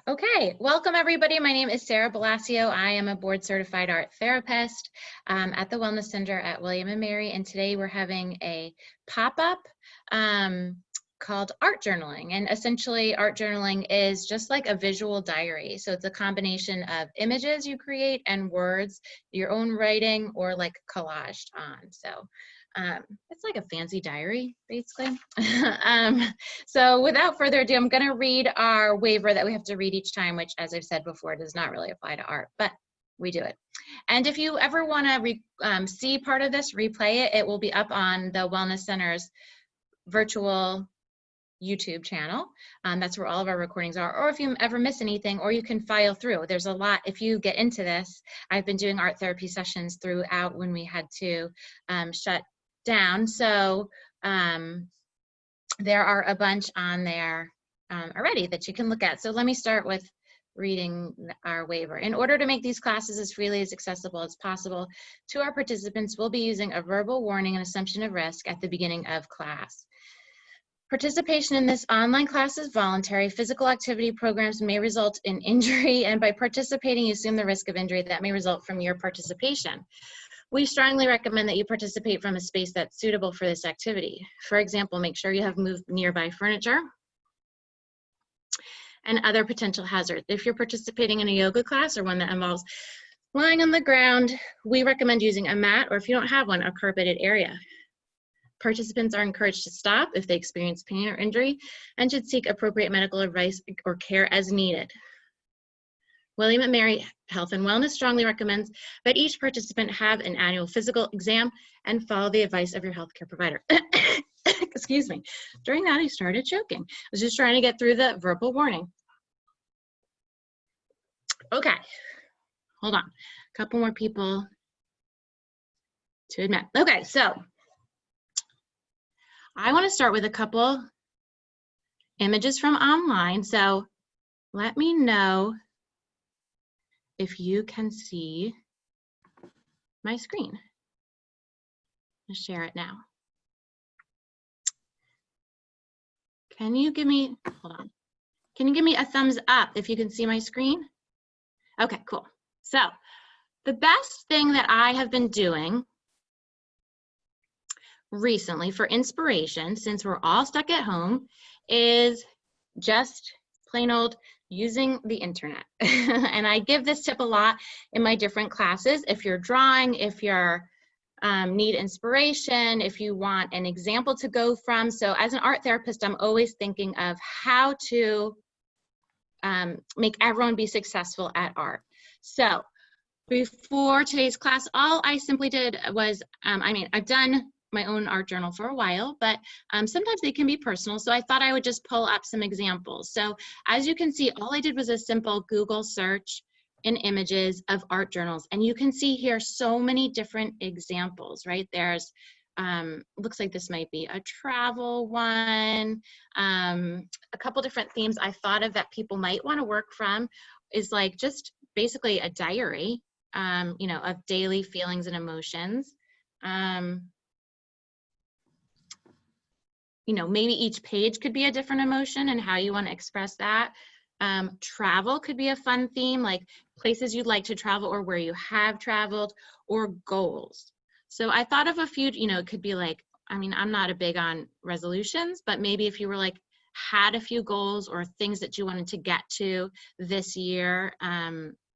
Okay, welcome everybody. My name is Sarah Balacio. I am a board certified art therapist at the Wellness Center at William & Mary, and today we're having a pop-up called art journaling. And essentially art journaling is just like a visual diary. So it's a combination of images you create and words, your own writing, or like collaged on. So it's like a fancy diary, basically. So without further ado, I'm going to read our waiver that we have to read each time, which, as I've said before, does not really apply to art, but we do it. And if you ever want to see part of this, replay it, it will be up on the Wellness Center's virtual YouTube channel. That's where all of our recordings are. Or if you ever miss anything, or you can file through. There's a lot. If you get into this, I've been doing art therapy sessions throughout when we had to shut down. So there are a bunch on there already that you can look at. So let me start with reading our waiver. In order to make these classes as freely as accessible as possible to our participants, we'll be using a verbal warning and assumption of risk at the beginning of class. Participation in this online class is voluntary. Physical activity programs may result in injury, and by participating, you assume the risk of injury that may result from your participation. We strongly recommend that you participate from a space that's suitable for this activity. For example, make sure you have moved nearby furniture and other potential hazards. If you're participating in a yoga class or one that involves lying on the ground, we recommend using a mat, or if you don't have one, a carpeted area. Participants are encouraged to stop if they experience pain or injury and should seek appropriate medical advice or care as needed. William & Mary Health and Wellness strongly recommends that each participant have an annual physical exam and follow the advice of your healthcare provider. Excuse me. During that, I started choking. I was just trying to get through the verbal warning. Okay, hold on. A couple more people to admit. Okay, so I want to start with a couple images from online. So let me know if you can see my screen. I'll share it now. Can you give me, hold on. Can you give me a thumbs up if you can see my screen? Okay, cool. So the best thing that I have been doing recently for inspiration, since we're all stuck at home, is just plain old using the internet. And I give this tip a lot in my different classes. If you're drawing, if you're need inspiration, if you want an example to go from. So as an art therapist, I'm always thinking of how to make everyone be successful at art. So before today's class, all I simply did was, I've done my own art journal for a while, but sometimes they can be personal. So I thought I would just pull up some examples. So as you can see, all I did was a simple Google search in images of art journals. And you can see here so many different examples, right? There's, looks like this might be a travel one. A couple different themes I thought of that people might want to work from is like just basically a diary, you know, of daily feelings and emotions. You know, maybe each page could be a different emotion and how you want to express that. Travel could be a fun theme, like places you'd like to travel or where you have traveled, or goals. So I thought of a few, you know, it could be like, I'm not a big on resolutions, but maybe if you were like, had a few goals or things that you wanted to get to this year,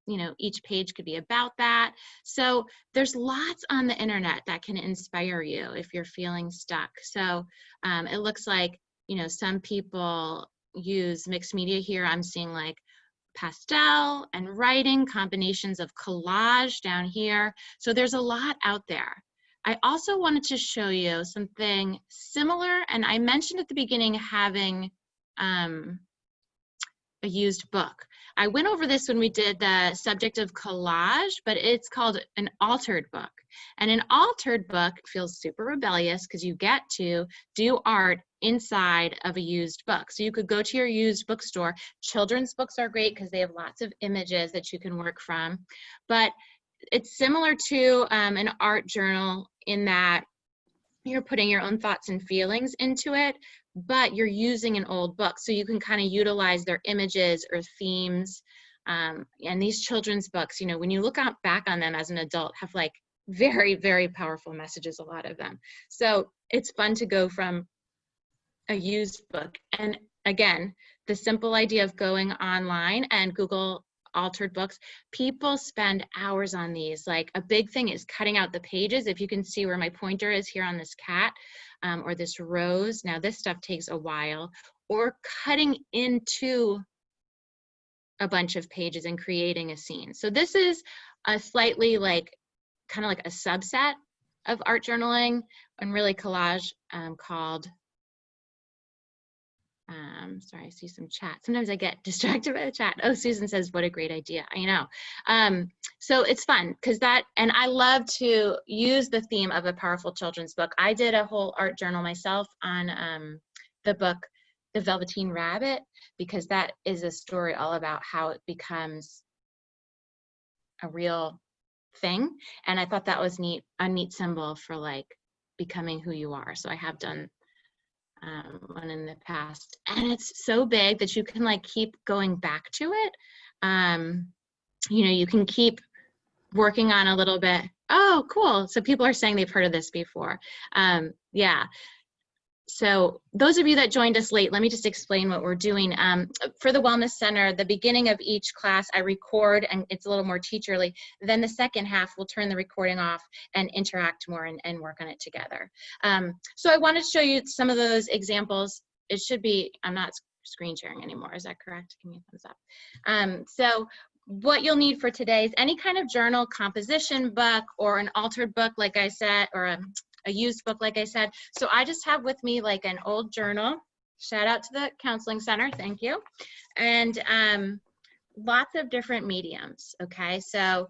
you know, each page could be about that. So there's lots on the internet that can inspire you if you're feeling stuck. So it looks like, you know, some people use mixed media here. I'm seeing like pastel and writing, combinations of collage down here. So there's a lot out there. I also wanted to show you something similar, and I mentioned at the beginning having a used book. I went over this when we did the subject of collage, but it's called an altered book. And an altered book feels super rebellious because you get to do art inside of a used book. So you could go to your used bookstore. Children's books are great because they have lots of images that you can work from. But it's similar to an art journal in that you're putting your own thoughts and feelings into it, but you're using an old book. So you can kind of utilize their images or themes. And these children's books, you know, when you look back on them as an adult, have like very, very powerful messages, a lot of them. So it's fun to go from a used book. And again, the simple idea of going online and Google altered books, people spend hours on these. Like a big thing is cutting out the pages. If you can see where my pointer is here on this cat or this rose, now this stuff takes a while, or cutting into a bunch of pages and creating a scene. So this is a slightly like, kind of like a subset of art journaling and really collage called, sorry, I see some chat. Sometimes I get distracted by the chat. Oh, Susan says, what a great idea. I know. So it's fun because and I love to use the theme of a powerful children's book. I did a whole art journal myself on the book, The Velveteen Rabbit, because that is a story all about how it becomes a real thing. And I thought that was a neat symbol for like becoming who you are. So I have done one in the past, and it's so big that you can like keep going back to it. You know, you can keep working on a little bit. Oh, cool. So people are saying they've heard of this before. Yeah. So those of you that joined us late, let me just explain what we're doing. For the Wellness Center, the beginning of each class, I record, and it's a little more teacherly. Then the second half, we'll turn the recording off and interact more and work on it together. So I wanted to show you some of those examples. It should be, I'm not screen sharing anymore. Is that correct? Give me a thumbs up. So what you'll need for today is any kind of journal, composition book, or an altered book, like I said, or a used book, like I said. So I just have with me like an old journal. Shout out to the counseling center, thank you. And lots of different mediums, okay? So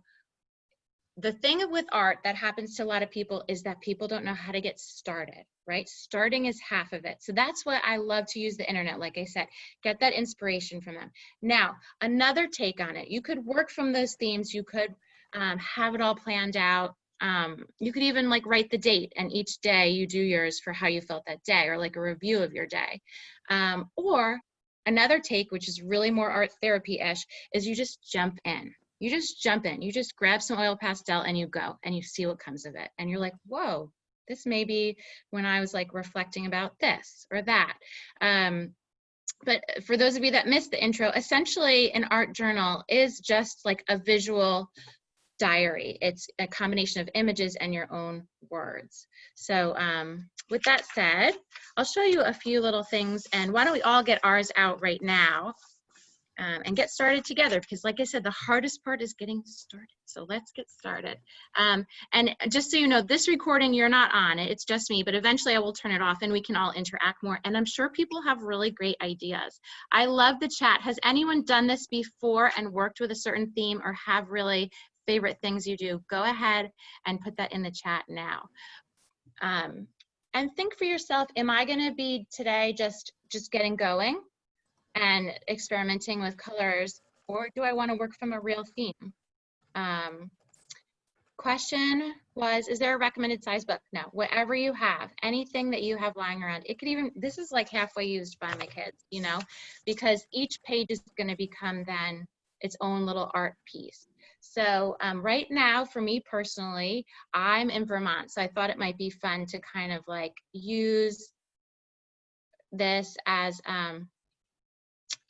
the thing with art that happens to a lot of people is that people don't know how to get started, right? Starting is half of it. So that's why I love to use the internet, like I said, get that inspiration from them. Now, another take on it, you could work from those themes, you could have it all planned out. You could even like write the date, and each day you do yours for how you felt that day, or like a review of your day. Or another take, which is really more art therapy-ish, is you just jump in. You just jump in. You just grab some oil pastel and you go and you see what comes of it. And you're like, whoa, this may be when I was like reflecting about this or that. But for those of you that missed the intro, essentially an art journal is just like a visual diary. It's a combination of images and your own words. So with that said, I'll show you a few little things, and why don't we all get ours out right now and get started together, because like I said, the hardest part is getting started. So let's get started. And just so you know, this recording, you're not on it, it's just me, but eventually I will turn it off and we can all interact more. And I'm sure people have really great ideas. I love the chat. Has anyone done this before and worked with a certain theme, or have really favorite things you do? Go ahead and put that in the chat now. And think for yourself, am I gonna be today just getting going and experimenting with colors, or do I want to work from a real theme? Question was, is there a recommended size book? No, whatever you have, anything that you have lying around. It could even, this is like halfway used by my kids, you know, because each page is going to become then its own little art piece. So right now, for me personally, I'm in Vermont, so I thought it might be fun to kind of like use this as,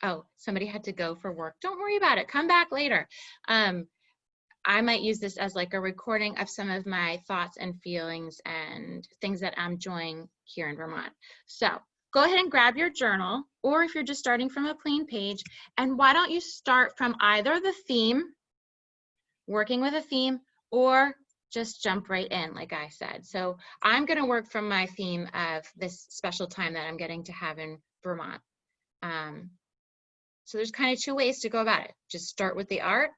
oh, somebody had to go for work. Don't worry about it. Come back later. I might use this as like a recording of some of my thoughts and feelings and things that I'm enjoying here in Vermont. So go ahead and grab your journal, or if you're just starting from a plain page, and why don't you start from either the theme, working with a theme, or just jump right in, like I said. So I'm going to work from my theme of this special time that I'm getting to have in Vermont. So there's kind of two ways to go about it. Just start with the art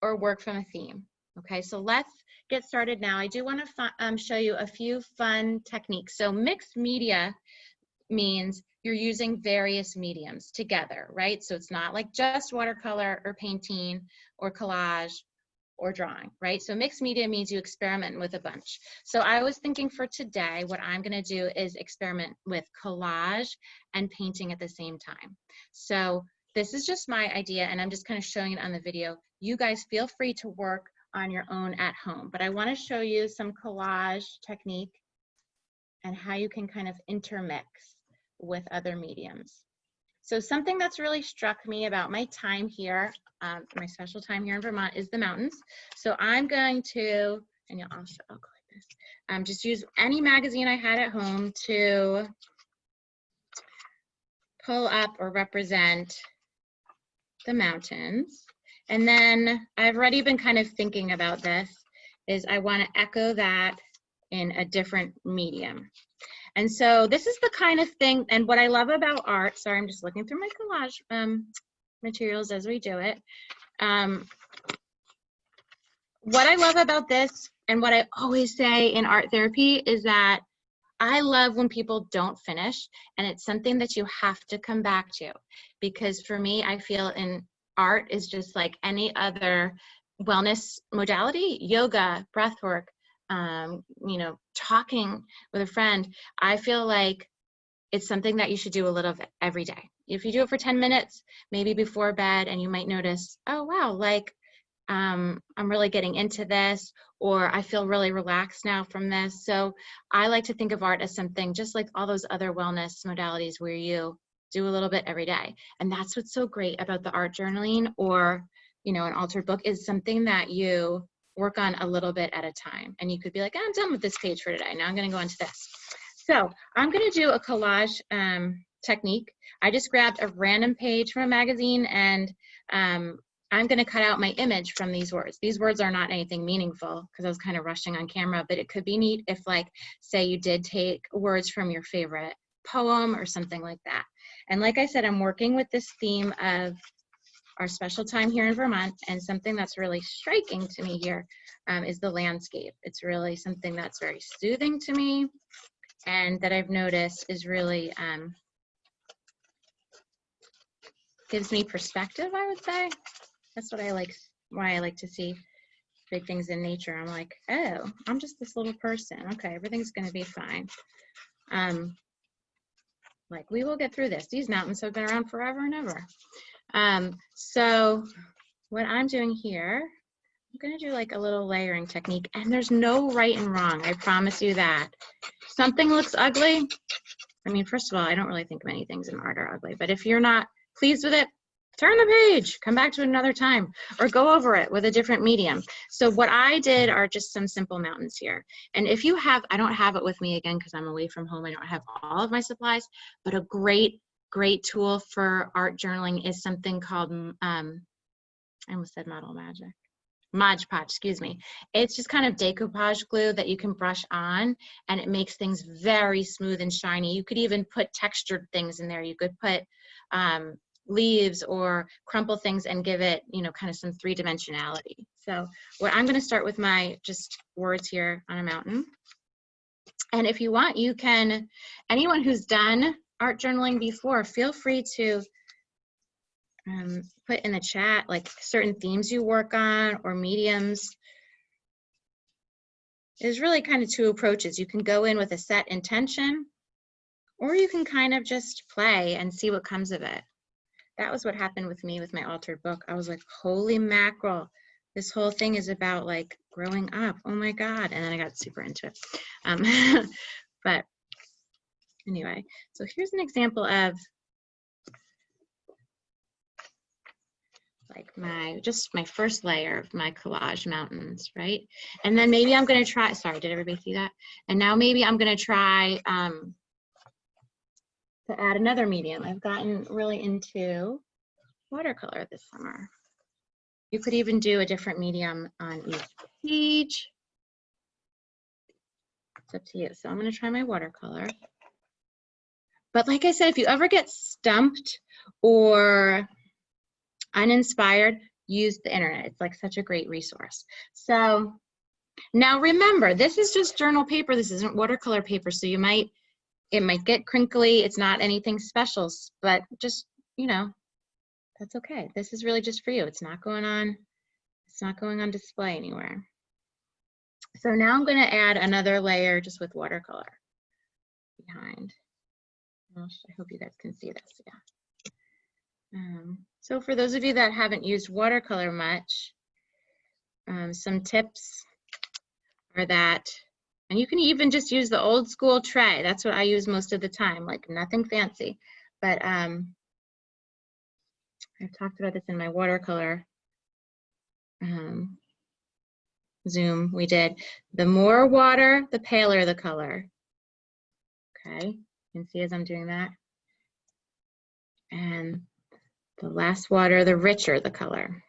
or work from a theme. Okay, so let's get started now. I do want to show you a few fun techniques. So mixed media means you're using various mediums together, right? So it's not like just watercolor or painting or collage or drawing, right? So mixed media means you experiment with a bunch. So I was thinking for today, what I'm gonna do is experiment with collage and painting at the same time. So this is just my idea, and I'm just kind of showing it on the video. You guys feel free to work on your own at home, but I wanna show you some collage technique and how you can kind of intermix with other mediums. So something that's really struck me about my time here, my special time here in Vermont, is the mountains. So I'm going to, and I'll go like this, just use any magazine I had at home to pull up or represent the mountains. And then I've already been kind of thinking about this, is I want to echo that in a different medium. And so this is the kind of thing, and what I love about art, sorry, I'm just looking through my collage materials as we do it. What I love about this, and what I always say in art therapy, is that I love when people don't finish, and it's something that you have to come back to. Because for me, I feel in art is just like any other wellness modality, yoga, breath work, you know, talking with a friend. I feel like it's something that you should do a little of every day. If you do it for 10 minutes, maybe before bed, and you might notice, oh wow, like I'm really getting into this, or I feel really relaxed now from this. So I like to think of art as something just like all those other wellness modalities where you do a little bit every day. And that's what's so great about the art journaling, or, you know, an altered book, is something that you work on a little bit at a time. And you could be like, I'm done with this page for today. Now I'm going to go into this. So I'm going to do a collage technique. I just grabbed a random page from a magazine, and I'm going to cut out my image from these words. These words are not anything meaningful because I was kind of rushing on camera, but it could be neat if, like, say you did take words from your favorite poem or something like that. And like I said, I'm working with this theme of our special time here in Vermont, and something that's really striking to me here is the landscape. It's really something that's very soothing to me, and that I've noticed is really gives me perspective, I would say. That's what I like, why I like to see big things in nature. I'm like, oh, I'm just this little person. Okay, everything's gonna be fine. Like, we will get through this. These mountains have been around forever and ever. So what I'm doing here, I'm gonna do like a little layering technique, and there's no right and wrong, I promise you that. Something looks ugly. I mean, first of all, I don't really think many things in art are ugly, but if you're not pleased with it, turn the page, come back to it another time, or go over it with a different medium. So what I did are just some simple mountains here. And if you have, I don't have it with me again because I'm away from home, I don't have all of my supplies, but a great tool for art journaling is something called, I almost said Mod Podge, excuse me. It's just kind of decoupage glue that you can brush on, and it makes things very smooth and shiny. You could even put textured things in there. You could put leaves or crumple things and give it, you know, kind of some three-dimensionality. So what I'm going to start with my just words here on a mountain. And if you want, you can, anyone who's done art journaling before, feel free to put in the chat like certain themes you work on or mediums. There's really kind of two approaches. You can go in with a set intention, or you can kind of just play and see what comes of it. That was what happened with me with my altered book. I was like, holy mackerel, this whole thing is about like growing up. Oh my God. And then I got super into it. But anyway, so here's an example of like my first layer of my collage mountains, right? And then maybe I'm gonna try, sorry, did everybody see that? And now maybe I'm gonna try to add another medium. I've gotten really into watercolor this summer. You could even do a different medium on each page. It's up to you. So I'm gonna try my watercolor. But like I said, if you ever get stumped or uninspired, use the internet. It's like such a great resource. So now remember, this is just journal paper. This isn't watercolor paper. So it might get crinkly. It's not anything special, but just, you know, that's okay. This is really just for you. It's not going on It's not going on display anywhere. So now I'm going to add another layer just with watercolor behind. I hope you guys can see this. Yeah. So for those of you that haven't used watercolor much, some tips are that, and you can even just use the old school tray. That's what I use most of the time, like nothing fancy. But I've talked about this in my watercolor Zoom we did. The more water, the paler the color. Okay, you can see as I'm doing that. And the less water, the richer the color.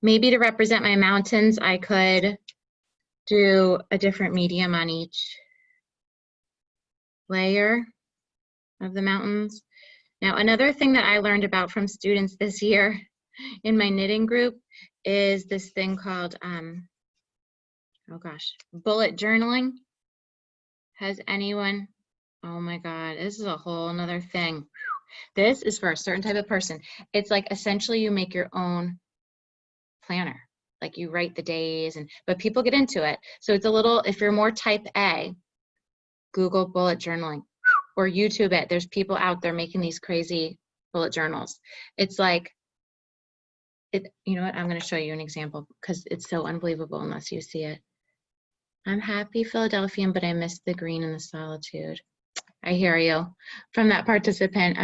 Maybe to represent my mountains, I could do a different medium on each layer of the mountains. Now, another thing that I learned about from students this year in my knitting group is this thing called, oh gosh, bullet journaling. Has anyone, oh my God, this is a whole nother thing. This is for a certain type of person. It's like essentially you make your own planner. Like you write the days, but people get into it. So it's a little, if you're more type A, Google bullet journaling or YouTube it. There's people out there making these crazy bullet journals. It's like, you know what, I'm going to show you an example because it's so unbelievable unless you see it. I'm happy Philadelphian, but I missed the green and the solitude. I hear you from that participant.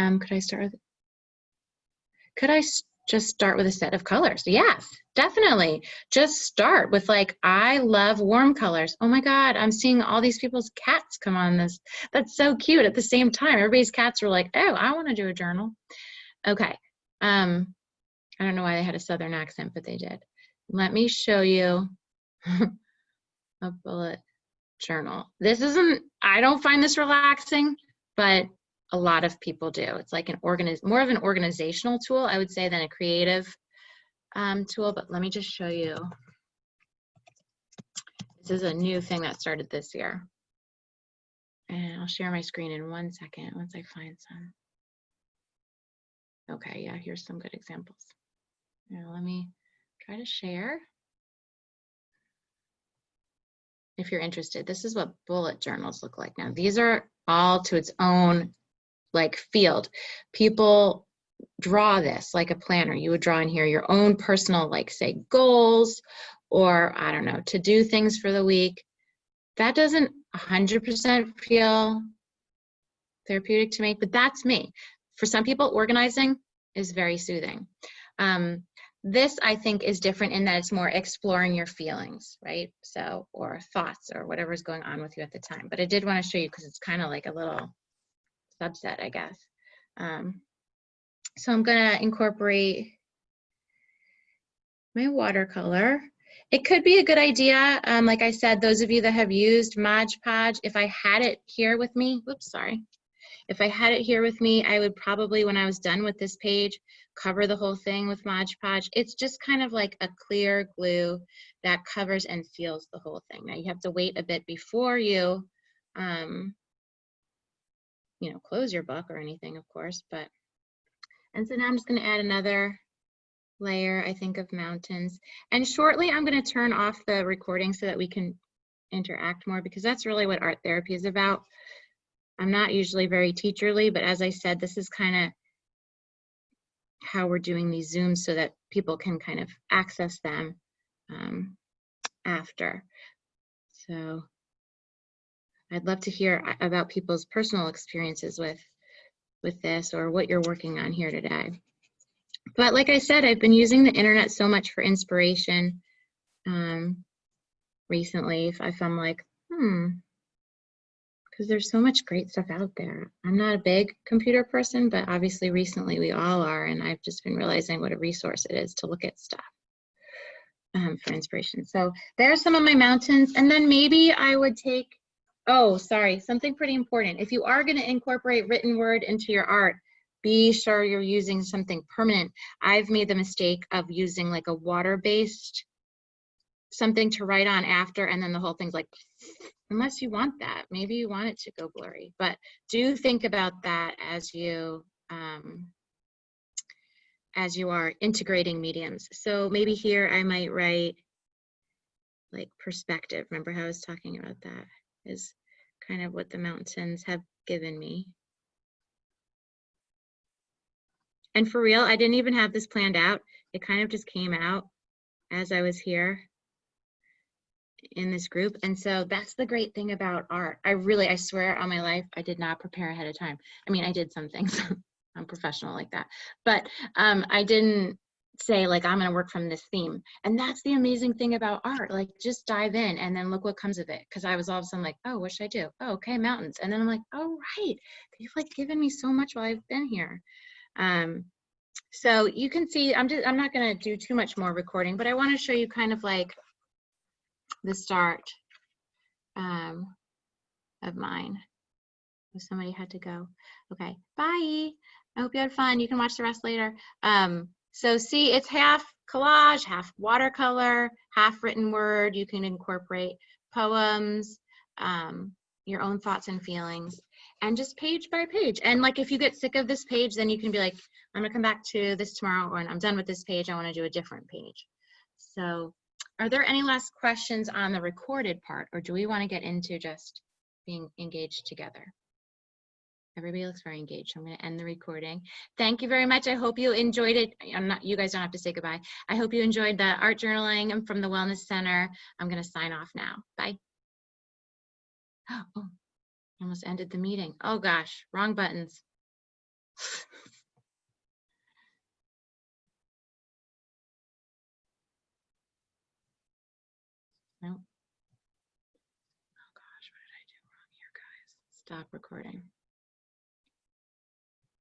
Could I just start with a set of colors? Yes, definitely. Just start with like, I love warm colors. Oh my God, I'm seeing all these people's cats come on this. That's so cute. At the same time, everybody's cats were like, oh, I want to do a journal. Okay. I don't know why they had a Southern accent, but they did. Let me show you a bullet journal. This isn't, I don't find this relaxing, but a lot of people do. It's like more of an organizational tool, I would say, than a creative tool. But let me just show you. This is a new thing that started this year. And I'll share my screen in 1 second once I find some. Okay, yeah, here's some good examples. Now let me try to share. If you're interested, this is what bullet journals look like now. These are all to its own like field. People draw this like a planner. You would draw in here your own personal, like say goals, or I don't know, to do things for the week. That doesn't 100% feel therapeutic to me, but that's me. For some people, organizing is very soothing. This, I think, is different in that it's more exploring your feelings, right? So, or thoughts or whatever's going on with you at the time. But I did want to show you because it's kind of like a little subset, I guess. So I'm going to incorporate my watercolor. It could be a good idea, like I said, those of you that have used Mod Podge, if I had it here with me, whoops, sorry. If I had it here with me, I would probably, when I was done with this page, cover the whole thing with Mod Podge. It's just kind of like a clear glue that covers and seals the whole thing. Now you have to wait a bit before you, you know, close your book or anything, of course. But, and so now I'm just going to add another layer, I think, of mountains. And shortly, I'm going to turn off the recording so that we can interact more, because that's really what art therapy is about. I'm not usually very teacherly, but as I said, this is kind of how we're doing these Zooms so that people can kind of access them after. So I'd love to hear about people's personal experiences with this or what you're working on here today. But like I said, I've been using the internet so much for inspiration recently. If I'm like, because there's so much great stuff out there. I'm not a big computer person, but obviously recently we all are, and I've just been realizing what a resource it is to look at stuff for inspiration. So there's some of my mountains, and then maybe I would take, oh, sorry, something pretty important. If you are going to incorporate written word into your art, be sure you're using something permanent. I've made the mistake of using like a water-based something to write on after, and then the whole thing's like, unless you want that, maybe you want it to go blurry. But do think about that as you as you are integrating mediums. So maybe here I might write like perspective. Remember how I was talking about that is kind of what the mountains have given me. And for real, I didn't even have this planned out. It kind of just came out as I was here in this group. And so that's the great thing about art. I swear on my life, I did not prepare ahead of time. I mean, I did some things. I'm professional like that. But I didn't say like, I'm gonna work from this theme. And that's the amazing thing about art. Like just dive in and then look what comes of it. Cause I was all of a sudden like, oh, what should I do? Oh, okay, mountains. And then I'm like, oh, right. They've like given me so much while I've been here. So you can see, I'm not gonna do too much more recording, but I wanna show you kind of like the start of mine. Somebody had to go. Okay, bye. I hope you had fun. You can watch the rest later. So see, it's half collage, half watercolor, half written word. You can incorporate poems, your own thoughts and feelings, and just page by page. And like if you get sick of this page, then you can be like, I'm gonna come back to this tomorrow, or I'm done with this page, I wanna do a different page. So are there any last questions on the recorded part, or do we wanna get into just being engaged together? Everybody looks very engaged. So I'm going to end the recording. Thank you very much. I hope you enjoyed it. You guys don't have to say goodbye. I hope you enjoyed the art journaling from the Wellness Center. I'm going to sign off now. Bye. Oh, I almost ended the meeting. Oh gosh, wrong buttons. Nope. Oh gosh, what did I do wrong here, guys? Stop recording.